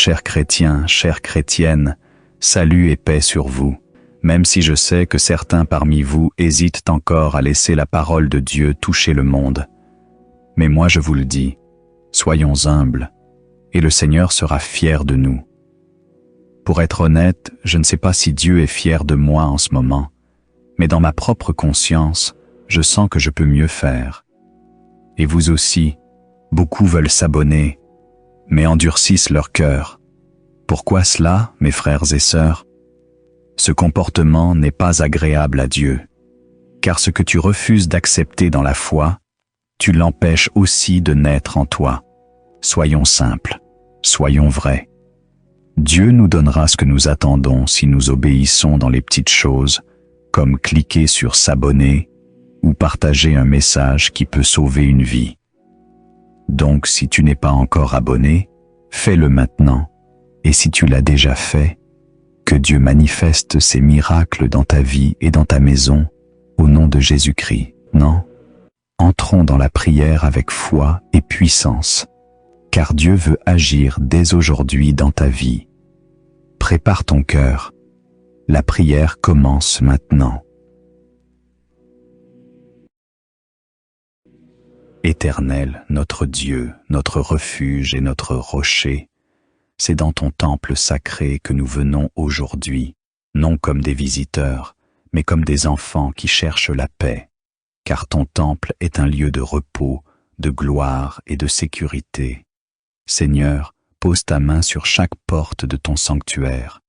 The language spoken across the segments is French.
Chers chrétiens, chères chrétiennes, salut et paix sur vous, même si je sais que certains parmi vous hésitent encore à laisser la parole de Dieu toucher le monde. Mais moi je vous le dis, soyons humbles, et le Seigneur sera fier de nous. Pour être honnête, je ne sais pas si Dieu est fier de moi en ce moment, mais dans ma propre conscience, je sens que je peux mieux faire. Et vous aussi, beaucoup veulent s'abonner, mais endurcissent leur cœur. Pourquoi cela, mes frères et sœurs? Ce comportement n'est pas agréable à Dieu, car ce que tu refuses d'accepter dans la foi, tu l'empêches aussi de naître en toi. Soyons simples, soyons vrais. Dieu nous donnera ce que nous attendons si nous obéissons dans les petites choses, comme cliquer sur s'abonner ou partager un message qui peut sauver une vie. Donc si tu n'es pas encore abonné, fais-le maintenant, et si tu l'as déjà fait, que Dieu manifeste ses miracles dans ta vie et dans ta maison, au nom de Jésus-Christ, non? Entrons dans la prière avec foi et puissance, car Dieu veut agir dès aujourd'hui dans ta vie. Prépare ton cœur. La prière commence maintenant. Éternel, notre Dieu, notre refuge et notre rocher, c'est dans ton temple sacré que nous venons aujourd'hui, non comme des visiteurs, mais comme des enfants qui cherchent la paix, car ton temple est un lieu de repos, de gloire et de sécurité. Seigneur, pose ta main sur chaque porte de ton sanctuaire,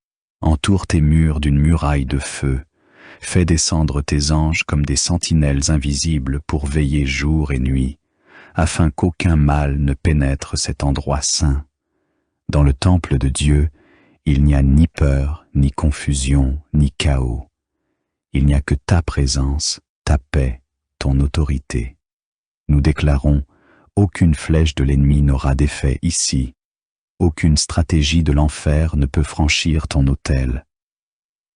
entoure tes murs d'une muraille de feu, fais descendre tes anges comme des sentinelles invisibles pour veiller jour et nuit, afin qu'aucun mal ne pénètre cet endroit saint. Dans le temple de Dieu, il n'y a ni peur, ni confusion, ni chaos. Il n'y a que ta présence, ta paix, ton autorité. Nous déclarons, aucune flèche de l'ennemi n'aura d'effet ici. Aucune stratégie de l'enfer ne peut franchir ton autel.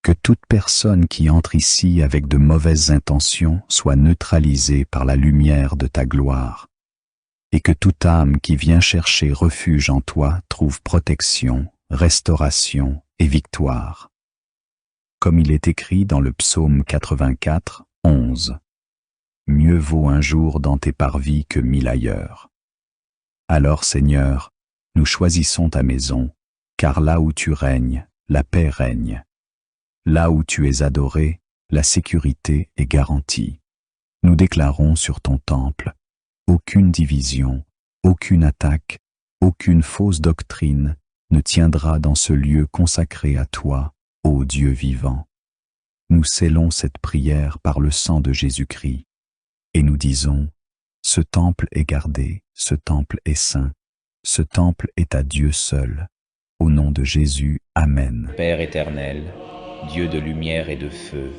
Que toute personne qui entre ici avec de mauvaises intentions soit neutralisée par la lumière de ta gloire. Et que toute âme qui vient chercher refuge en toi trouve protection, restauration et victoire. Comme il est écrit dans le psaume 84, 11. Mieux vaut un jour dans tes parvis que 1000 ailleurs. Alors, Seigneur, nous choisissons ta maison, car là où tu règnes, la paix règne. Là où tu es adoré, la sécurité est garantie. Nous déclarons sur ton temple aucune division, aucune attaque, aucune fausse doctrine ne tiendra dans ce lieu consacré à toi, ô Dieu vivant. Nous scellons cette prière par le sang de Jésus-Christ, et nous disons, ce temple est gardé, ce temple est saint, ce temple est à Dieu seul. Au nom de Jésus, Amen. Père éternel, Dieu de lumière et de feu,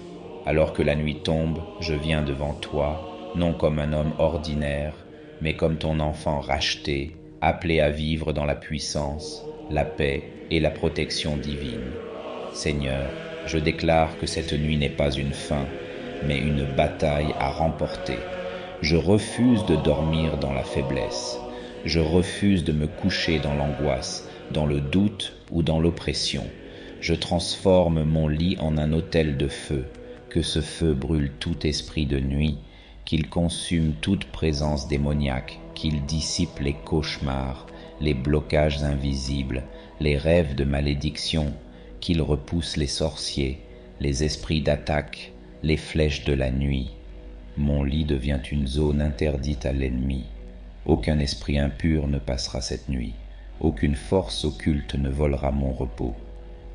alors que la nuit tombe, je viens devant toi, non comme un homme ordinaire, mais comme ton enfant racheté, appelé à vivre dans la puissance, la paix et la protection divine. Seigneur, je déclare que cette nuit n'est pas une fin, mais une bataille à remporter. Je refuse de dormir dans la faiblesse. Je refuse de me coucher dans l'angoisse, dans le doute ou dans l'oppression. Je transforme mon lit en un autel de feu, que ce feu brûle tout esprit de nuit, qu'il consume toute présence démoniaque, qu'il dissipe les cauchemars, les blocages invisibles, les rêves de malédiction, qu'il repousse les sorciers, les esprits d'attaque, les flèches de la nuit. Mon lit devient une zone interdite à l'ennemi. Aucun esprit impur ne passera cette nuit. Aucune force occulte ne volera mon repos.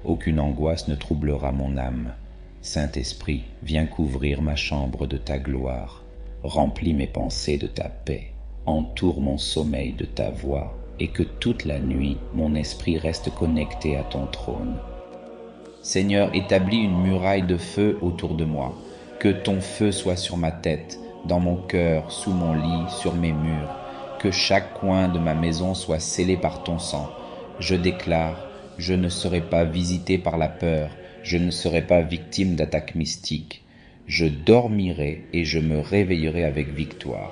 Aucune angoisse ne troublera mon âme. Saint-Esprit, viens couvrir ma chambre de ta gloire. Remplis mes pensées de ta paix. Entoure mon sommeil de ta voix, et que toute la nuit, mon esprit reste connecté à ton trône. Seigneur, établis une muraille de feu autour de moi. Que ton feu soit sur ma tête, dans mon cœur, sous mon lit, sur mes murs. Que chaque coin de ma maison soit scellé par ton sang. Je déclare, je ne serai pas visité par la peur, je ne serai pas victime d'attaques mystiques. Je dormirai et je me réveillerai avec victoire.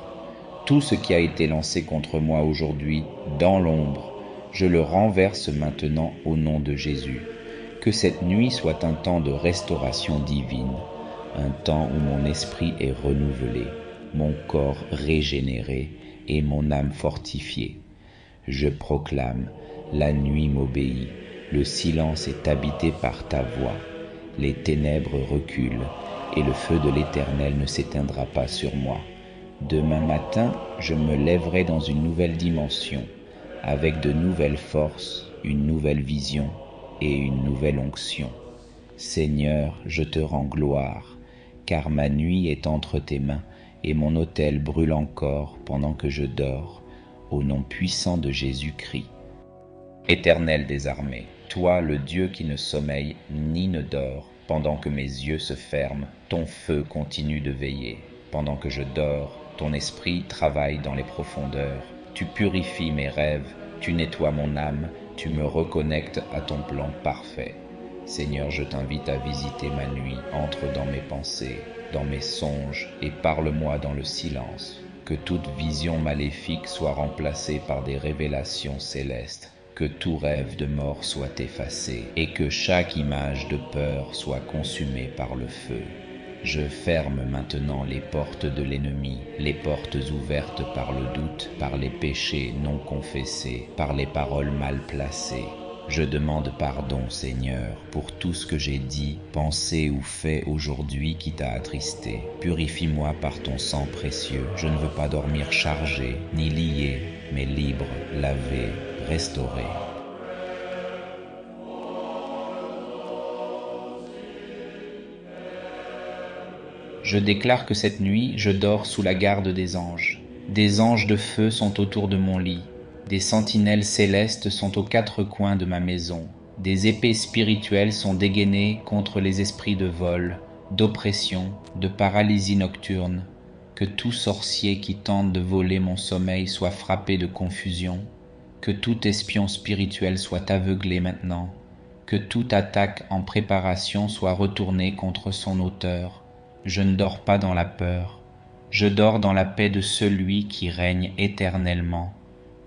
Tout ce qui a été lancé contre moi aujourd'hui, dans l'ombre, je le renverse maintenant au nom de Jésus. Que cette nuit soit un temps de restauration divine, un temps où mon esprit est renouvelé, mon corps régénéré et mon âme fortifiée. Je proclame, la nuit m'obéit, le silence est habité par ta voix, les ténèbres reculent et le feu de l'Éternel ne s'éteindra pas sur moi. Demain matin, je me lèverai dans une nouvelle dimension, avec de nouvelles forces, une nouvelle vision et une nouvelle onction. Seigneur, je te rends gloire, car ma nuit est entre tes mains et mon autel brûle encore pendant que je dors, au nom puissant de Jésus-Christ. Éternel des armées, toi le Dieu qui ne sommeille ni ne dort, pendant que mes yeux se ferment, ton feu continue de veiller. Pendant que je dors, ton esprit travaille dans les profondeurs. Tu purifies mes rêves, tu nettoies mon âme, tu me reconnectes à ton plan parfait. Seigneur, je t'invite à visiter ma nuit, entre dans mes pensées, dans mes songes et parle-moi dans le silence. Que toute vision maléfique soit remplacée par des révélations célestes. Que tout rêve de mort soit effacé et que chaque image de peur soit consumée par le feu. Je ferme maintenant les portes de l'ennemi, les portes ouvertes par le doute, par les péchés non confessés, par les paroles mal placées. Je demande pardon, Seigneur, pour tout ce que j'ai dit, pensé ou fait aujourd'hui qui t'a attristé. Purifie-moi par ton sang précieux. Je ne veux pas dormir chargé, ni lié, mais libre, lavé, restauré. Je déclare que cette nuit, je dors sous la garde des anges. Des anges de feu sont autour de mon lit. Des sentinelles célestes sont aux quatre coins de ma maison. Des épées spirituelles sont dégainées contre les esprits de vol, d'oppression, de paralysie nocturne. Que tout sorcier qui tente de voler mon sommeil soit frappé de confusion. Que tout espion spirituel soit aveuglé maintenant. Que toute attaque en préparation soit retournée contre son auteur. Je ne dors pas dans la peur. Je dors dans la paix de celui qui règne éternellement.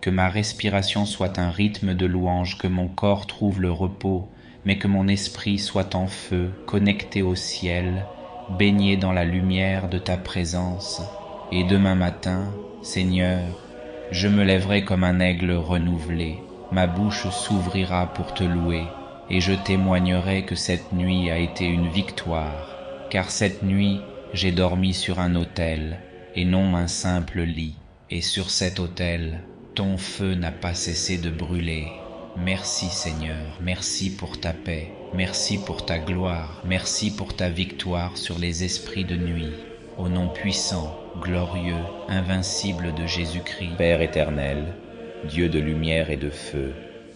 Que ma respiration soit un rythme de louange, que mon corps trouve le repos, mais que mon esprit soit en feu, connecté au ciel, baigné dans la lumière de ta présence. Et demain matin, Seigneur, je me lèverai comme un aigle renouvelé, ma bouche s'ouvrira pour te louer, et je témoignerai que cette nuit a été une victoire, car cette nuit j'ai dormi sur un autel, et non un simple lit, et sur cet autel, ton feu n'a pas cessé de brûler. Merci Seigneur, merci pour ta paix, merci pour ta gloire, merci pour ta victoire sur les esprits de nuit. Au nom puissant, glorieux, invincible de Jésus-Christ. Père éternel, Dieu de lumière et de feu,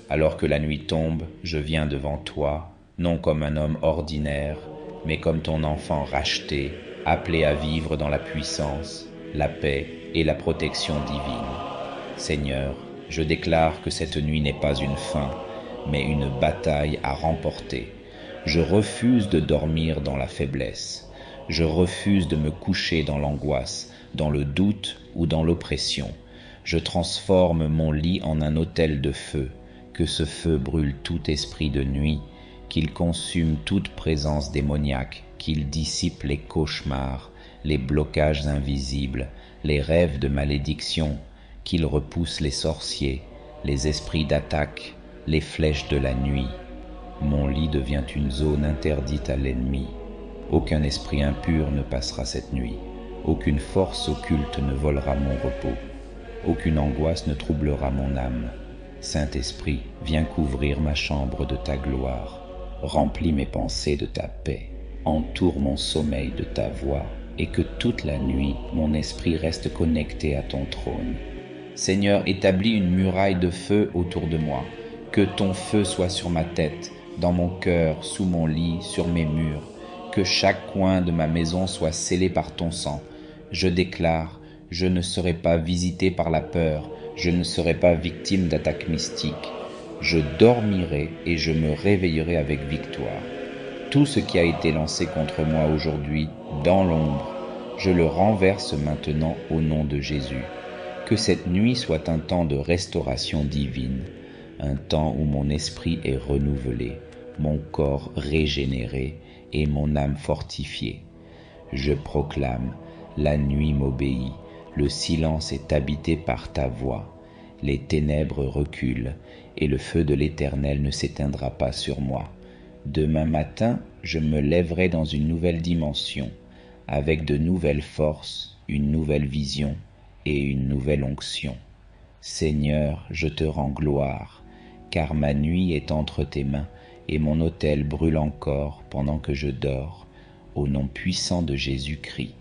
alors que la nuit tombe, je viens devant toi, non comme un homme ordinaire, mais comme ton enfant racheté, appelé à vivre dans la puissance, la paix et la protection divine. Seigneur, je déclare que cette nuit n'est pas une fin, mais une bataille à remporter. Je refuse de dormir dans la faiblesse. Je refuse de me coucher dans l'angoisse, dans le doute ou dans l'oppression. Je transforme mon lit en un autel de feu, que ce feu brûle tout esprit de nuit, qu'il consume toute présence démoniaque, qu'il dissipe les cauchemars, les blocages invisibles, les rêves de malédiction, qu'il repousse les sorciers, les esprits d'attaque, les flèches de la nuit. Mon lit devient une zone interdite à l'ennemi. Aucun esprit impur ne passera cette nuit. Aucune force occulte ne volera mon repos. Aucune angoisse ne troublera mon âme. Saint-Esprit, viens couvrir ma chambre de ta gloire. Remplis mes pensées de ta paix. Entoure mon sommeil de ta voix et que toute la nuit, mon esprit reste connecté à ton trône. Seigneur, établis une muraille de feu autour de moi. Que ton feu soit sur ma tête, dans mon cœur, sous mon lit, sur mes murs. Que chaque coin de ma maison soit scellé par ton sang. Je déclare, je ne serai pas visité par la peur, je ne serai pas victime d'attaques mystiques. Je dormirai et je me réveillerai avec victoire. Tout ce qui a été lancé contre moi aujourd'hui, dans l'ombre, je le renverse maintenant au nom de Jésus. Que cette nuit soit un temps de restauration divine, un temps où mon esprit est renouvelé, mon corps régénéré et mon âme fortifiée. Je proclame, la nuit m'obéit, le silence est habité par ta voix, les ténèbres reculent, et le feu de l'Éternel ne s'éteindra pas sur moi. Demain matin, je me lèverai dans une nouvelle dimension, avec de nouvelles forces, une nouvelle vision et une nouvelle onction. Seigneur, je te rends gloire, car ma nuit est entre tes mains, et mon autel brûle encore pendant que je dors, au nom puissant de Jésus-Christ.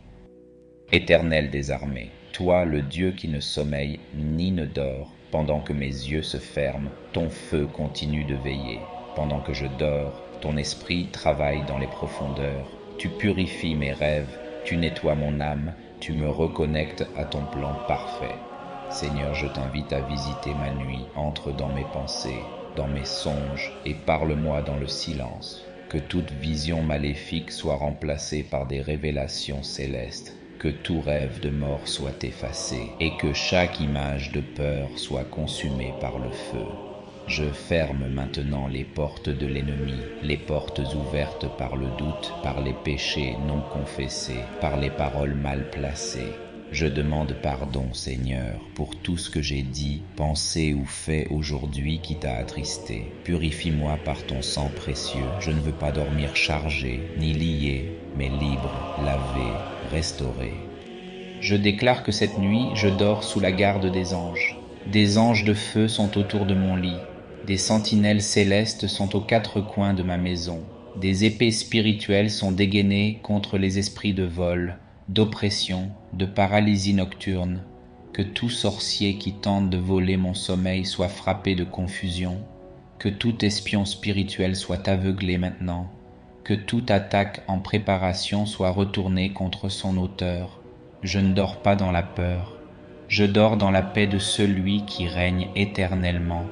Éternel des armées, toi le Dieu qui ne sommeille ni ne dort, pendant que mes yeux se ferment, ton feu continue de veiller. Pendant que je dors, ton esprit travaille dans les profondeurs. Tu purifies mes rêves, tu nettoies mon âme, tu me reconnectes à ton plan parfait. Seigneur, je t'invite à visiter ma nuit, entre dans mes pensées, dans mes songes, et parle-moi dans le silence. Que toute vision maléfique soit remplacée par des révélations célestes. Que tout rêve de mort soit effacé, et que chaque image de peur soit consumée par le feu. Je ferme maintenant les portes de l'ennemi, les portes ouvertes par le doute, par les péchés non confessés, par les paroles mal placées. Je demande pardon, Seigneur, pour tout ce que j'ai dit, pensé ou fait aujourd'hui qui t'a attristé. Purifie-moi par ton sang précieux. Je ne veux pas dormir chargé, ni lié, mais libre, lavé, restauré. Je déclare que cette nuit, je dors sous la garde des anges. Des anges de feu sont autour de mon lit. Des sentinelles célestes sont aux quatre coins de ma maison. Des épées spirituelles sont dégainées contre les esprits de vol, d'oppression, de paralysie nocturne. Que tout sorcier qui tente de voler mon sommeil soit frappé de confusion. Que tout espion spirituel soit aveuglé maintenant. Que toute attaque en préparation soit retournée contre son auteur. Je ne dors pas dans la peur. Je dors dans la paix de celui qui règne éternellement.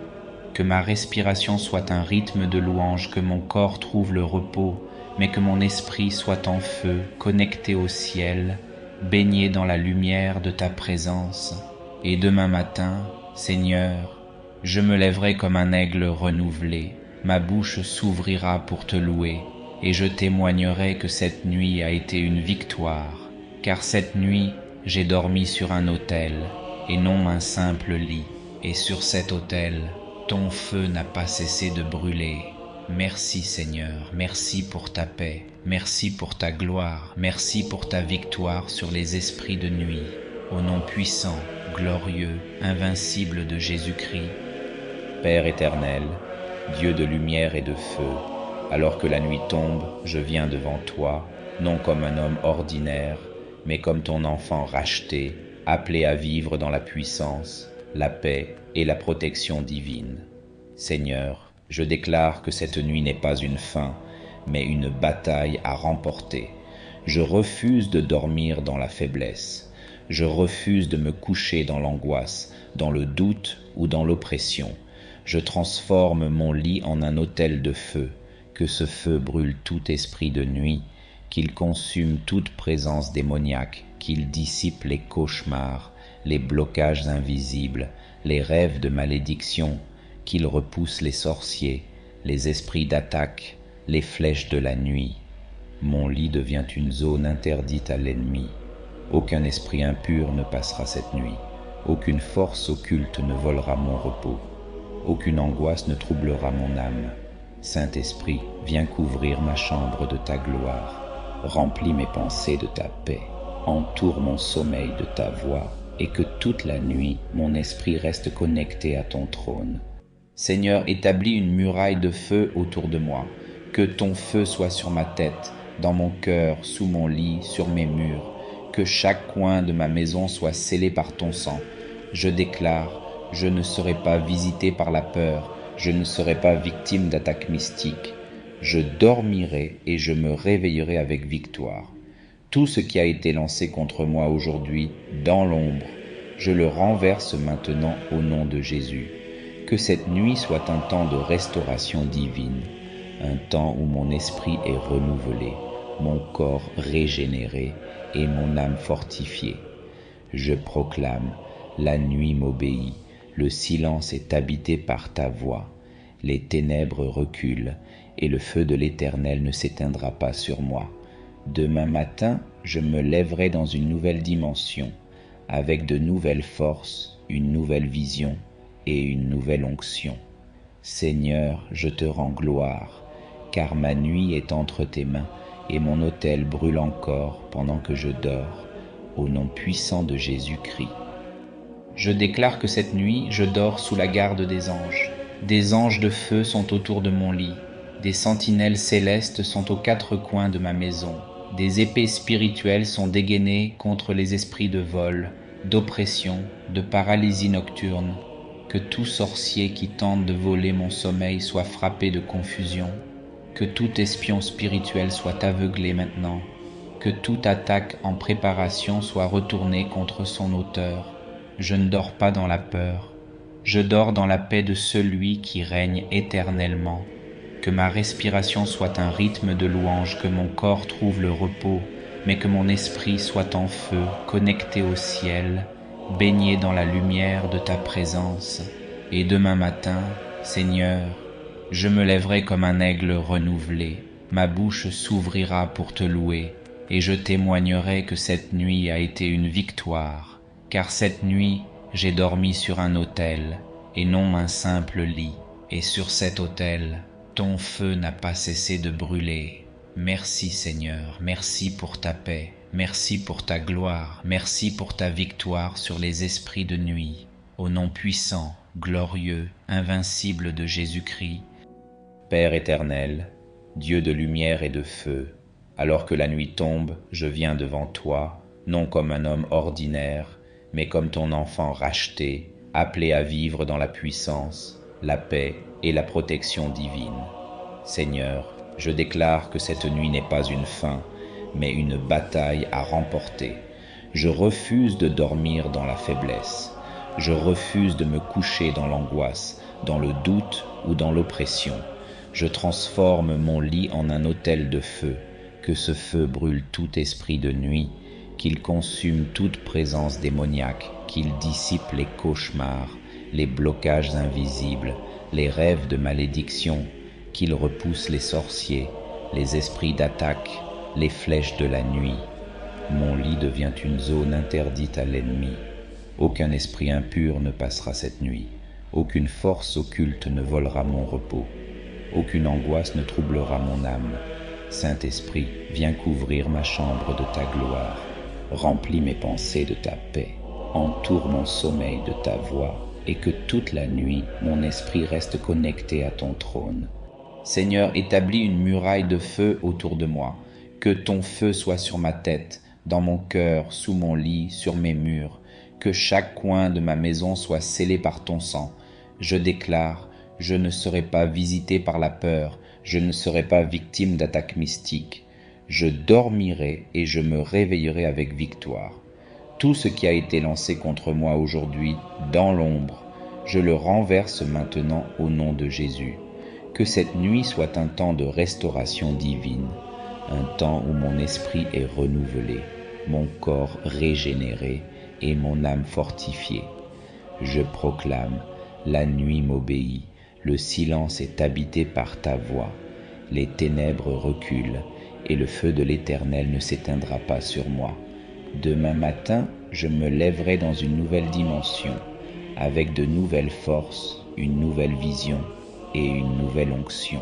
Que ma respiration soit un rythme de louange, que mon corps trouve le repos, mais que mon esprit soit en feu, connecté au ciel, baigné dans la lumière de ta présence. Et demain matin, Seigneur, je me lèverai comme un aigle renouvelé, ma bouche s'ouvrira pour te louer, et je témoignerai que cette nuit a été une victoire, car cette nuit j'ai dormi sur un autel, et non un simple lit, et sur cet autel, ton feu n'a pas cessé de brûler. Merci Seigneur, merci pour ta paix, merci pour ta gloire, merci pour ta victoire sur les esprits de nuit. Au nom puissant, glorieux, invincible de Jésus-Christ. Père éternel, Dieu de lumière et de feu, alors que la nuit tombe, je viens devant toi, non comme un homme ordinaire, mais comme ton enfant racheté, appelé à vivre dans la puissance, la paix et la protection divine. Seigneur, je déclare que cette nuit n'est pas une fin, mais une bataille à remporter. Je refuse de dormir dans la faiblesse. Je refuse de me coucher dans l'angoisse, dans le doute ou dans l'oppression. Je transforme mon lit en un autel de feu, que ce feu brûle tout esprit de nuit, qu'il consume toute présence démoniaque, qu'il dissipe les cauchemars, les blocages invisibles, les rêves de malédiction, qu'il repousse les sorciers, les esprits d'attaque, les flèches de la nuit. Mon lit devient une zone interdite à l'ennemi. Aucun esprit impur ne passera cette nuit. Aucune force occulte ne volera mon repos. Aucune angoisse ne troublera mon âme. Saint-Esprit, viens couvrir ma chambre de ta gloire. Remplis mes pensées de ta paix. Entoure mon sommeil de ta voix, et que toute la nuit, mon esprit reste connecté à ton trône. Seigneur, établis une muraille de feu autour de moi. Que ton feu soit sur ma tête, dans mon cœur, sous mon lit, sur mes murs. Que chaque coin de ma maison soit scellé par ton sang. Je déclare, je ne serai pas visité par la peur, je ne serai pas victime d'attaques mystiques. Je dormirai et je me réveillerai avec victoire. Tout ce qui a été lancé contre moi aujourd'hui, dans l'ombre, je le renverse maintenant au nom de Jésus. Que cette nuit soit un temps de restauration divine, un temps où mon esprit est renouvelé, mon corps régénéré et mon âme fortifiée. Je proclame, la nuit m'obéit, le silence est habité par ta voix, les ténèbres reculent, et le feu de l'Éternel ne s'éteindra pas sur moi. Demain matin, je me lèverai dans une nouvelle dimension, avec de nouvelles forces, une nouvelle vision et une nouvelle onction. Seigneur, je te rends gloire, car ma nuit est entre tes mains, et mon autel brûle encore pendant que je dors, au nom puissant de Jésus-Christ. Je déclare que cette nuit, je dors sous la garde des anges. Des anges de feu sont autour de mon lit. Des sentinelles célestes sont aux quatre coins de ma maison. Des épées spirituelles sont dégainées contre les esprits de vol, d'oppression, de paralysie nocturne. Que tout sorcier qui tente de voler mon sommeil soit frappé de confusion. Que tout espion spirituel soit aveuglé maintenant. Que toute attaque en préparation soit retournée contre son auteur. Je ne dors pas dans la peur. Je dors dans la paix de celui qui règne éternellement. Que ma respiration soit un rythme de louange, que mon corps trouve le repos, mais que mon esprit soit en feu, connecté au ciel, baigné dans la lumière de ta présence. Et demain matin, Seigneur, je me lèverai comme un aigle renouvelé. Ma bouche s'ouvrira pour te louer, et je témoignerai que cette nuit a été une victoire. Car cette nuit, j'ai dormi sur un autel, et non un simple lit. Et sur cet autel, ton feu n'a pas cessé de brûler. Merci Seigneur, merci pour ta paix, merci pour ta gloire, merci pour ta victoire sur les esprits de nuit. Au nom puissant, glorieux, invincible de Jésus-Christ. Père éternel, Dieu de lumière et de feu, alors que la nuit tombe, je viens devant toi, non comme un homme ordinaire, mais comme ton enfant racheté, appelé à vivre dans la puissance, la paix et la protection divine. Seigneur, je déclare que cette nuit n'est pas une fin, mais une bataille à remporter. Je refuse de dormir dans la faiblesse. Je refuse de me coucher dans l'angoisse, dans le doute ou dans l'oppression. Je transforme mon lit en un autel de feu, que ce feu brûle tout esprit de nuit, qu'il consume toute présence démoniaque, qu'il dissipe les cauchemars, les blocages invisibles, les rêves de malédiction, qu'il repousse les sorciers, les esprits d'attaque, les flèches de la nuit. Mon lit devient une zone interdite à l'ennemi. Aucun esprit impur ne passera cette nuit. Aucune force occulte ne volera mon repos. Aucune angoisse ne troublera mon âme. Saint-Esprit, viens couvrir ma chambre de ta gloire. Remplis mes pensées de ta paix. Entoure mon sommeil de ta voix, et que toute la nuit, mon esprit reste connecté à ton trône. Seigneur, établis une muraille de feu autour de moi. Que ton feu soit sur ma tête, dans mon cœur, sous mon lit, sur mes murs. Que chaque coin de ma maison soit scellé par ton sang. Je déclare, je ne serai pas visité par la peur, je ne serai pas victime d'attaques mystiques. Je dormirai et je me réveillerai avec victoire. Tout ce qui a été lancé contre moi aujourd'hui, dans l'ombre, je le renverse maintenant au nom de Jésus. Que cette nuit soit un temps de restauration divine, un temps où mon esprit est renouvelé, mon corps régénéré et mon âme fortifiée. Je proclame, la nuit m'obéit, le silence est habité par ta voix, les ténèbres reculent, et le feu de l'Éternel ne s'éteindra pas sur moi. Demain matin, je me lèverai dans une nouvelle dimension, avec de nouvelles forces, une nouvelle vision et une nouvelle onction.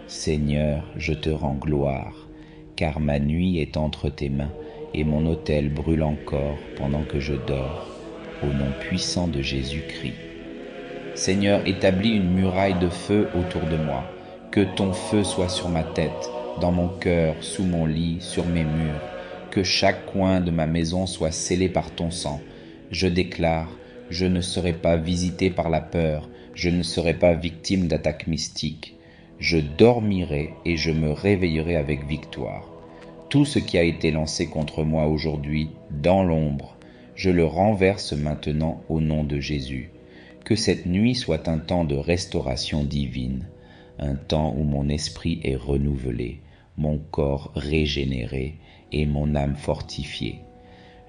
Seigneur, je te rends gloire, car ma nuit est entre tes mains, et mon autel brûle encore pendant que je dors, au nom puissant de Jésus-Christ. Seigneur, établis une muraille de feu autour de moi, que ton feu soit sur ma tête, dans mon cœur, sous mon lit, sur mes murs, que chaque coin de ma maison soit scellé par ton sang. Je déclare, je ne serai pas visité par la peur, je ne serai pas victime d'attaques mystiques. Je dormirai et je me réveillerai avec victoire. Tout ce qui a été lancé contre moi aujourd'hui, dans l'ombre, je le renverse maintenant au nom de Jésus. Que cette nuit soit un temps de restauration divine, un temps où mon esprit est renouvelé, mon corps régénéré et mon âme fortifiée.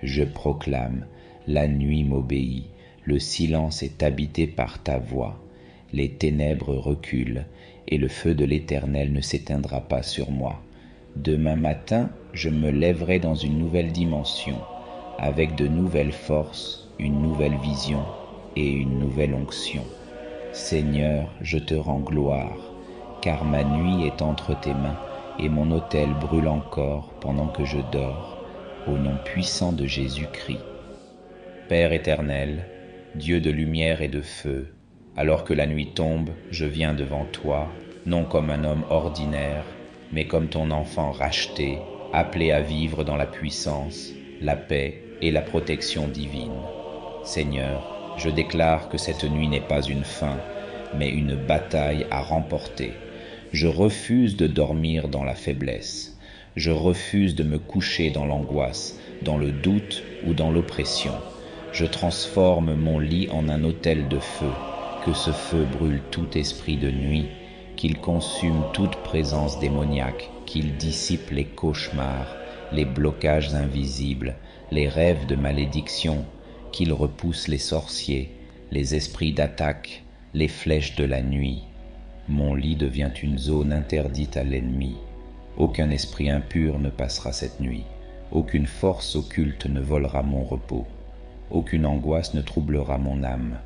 Je proclame, la nuit m'obéit, Le silence est habité par ta voix. Les ténèbres reculent, et le feu de l'Éternel ne s'éteindra pas sur moi. Demain matin, je me lèverai dans une nouvelle dimension, avec de nouvelles forces, une nouvelle vision et une nouvelle onction. Seigneur, je te rends gloire, car ma nuit est entre tes mains, et mon autel brûle encore pendant que je dors, au nom puissant de Jésus-Christ. Père éternel, Dieu de lumière et de feu, alors que la nuit tombe, je viens devant toi, non comme un homme ordinaire, mais comme ton enfant racheté, appelé à vivre dans la puissance, la paix et la protection divine. Seigneur, je déclare que cette nuit n'est pas une fin, mais une bataille à remporter. Je refuse de dormir dans la faiblesse. Je refuse de me coucher dans l'angoisse, dans le doute ou dans l'oppression. Je transforme mon lit en un autel de feu, que ce feu brûle tout esprit de nuit, qu'il consume toute présence démoniaque, qu'il dissipe les cauchemars, les blocages invisibles, les rêves de malédiction, qu'il repousse les sorciers, les esprits d'attaque, les flèches de la nuit. Mon lit devient une zone interdite à l'ennemi. Aucun esprit impur ne passera cette nuit. Aucune force occulte ne volera mon repos. Aucune angoisse ne troublera mon âme.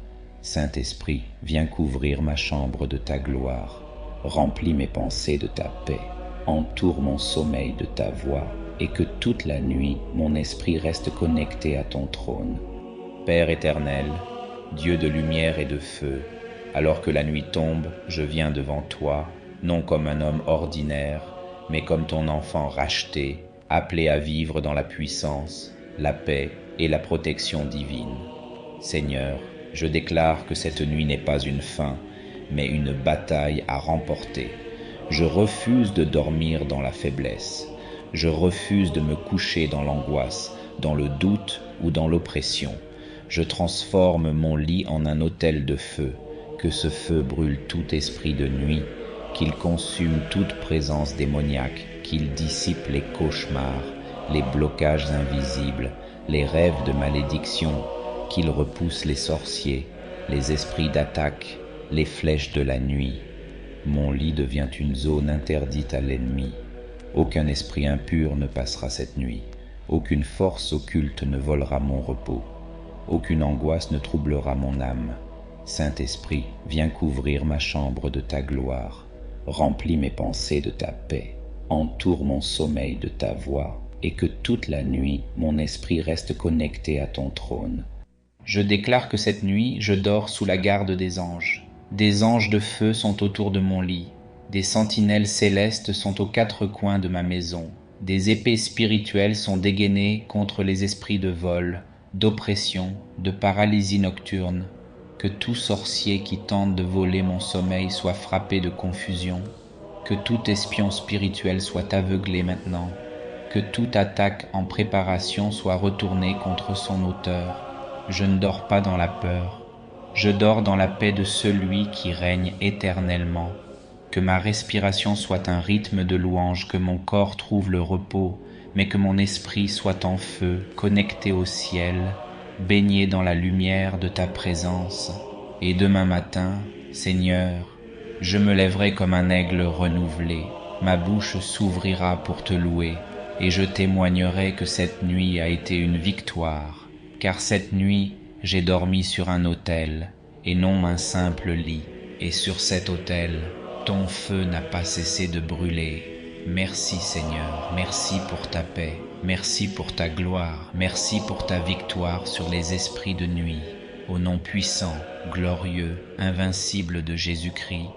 Saint-Esprit, viens couvrir ma chambre de ta gloire. Remplis mes pensées de ta paix. Entoure mon sommeil de ta voix, et que toute la nuit mon esprit reste connecté à ton trône. Père éternel, Dieu de lumière et de feu, alors que la nuit tombe, je viens devant toi, non comme un homme ordinaire, mais comme ton enfant racheté, appelé à vivre dans la puissance, la paix et la protection divine. Seigneur, je déclare que cette nuit n'est pas une fin, mais une bataille à remporter. Je refuse de dormir dans la faiblesse. Je refuse de me coucher dans l'angoisse, dans le doute ou dans l'oppression. Je transforme mon lit en un autel de feu, que ce feu brûle tout esprit de nuit, qu'il consume toute présence démoniaque, qu'il dissipe les cauchemars, les blocages invisibles, les rêves de malédiction, qu'il repousse les sorciers, les esprits d'attaque, les flèches de la nuit. Mon lit devient une zone interdite à l'ennemi. Aucun esprit impur ne passera cette nuit. Aucune force occulte ne volera mon repos. Aucune angoisse ne troublera mon âme. Saint-Esprit, viens couvrir ma chambre de ta gloire. Remplis mes pensées de ta paix. Entoure mon sommeil de ta voix, et que toute la nuit mon esprit reste connecté à ton trône. Je déclare que cette nuit, je dors sous la garde des anges. Des anges de feu sont autour de mon lit. Des sentinelles célestes sont aux quatre coins de ma maison. Des épées spirituelles sont dégainées contre les esprits de vol, d'oppression, de paralysie nocturne. Que tout sorcier qui tente de voler mon sommeil soit frappé de confusion. Que tout espion spirituel soit aveuglé maintenant. Que toute attaque en préparation soit retournée contre son auteur. Je ne dors pas dans la peur. Je dors dans la paix de celui qui règne éternellement. Que ma respiration soit un rythme de louange, que mon corps trouve le repos, mais que mon esprit soit en feu, connecté au ciel, baigné dans la lumière de ta présence. Et demain matin, Seigneur, je me lèverai comme un aigle renouvelé. Ma bouche s'ouvrira pour te louer, et je témoignerai que cette nuit a été une victoire, car cette nuit, j'ai dormi sur un autel, et non un simple lit, et sur cet autel, ton feu n'a pas cessé de brûler. Merci Seigneur, merci pour ta paix, merci pour ta gloire, merci pour ta victoire sur les esprits de nuit. Au nom puissant, glorieux, invincible de Jésus-Christ,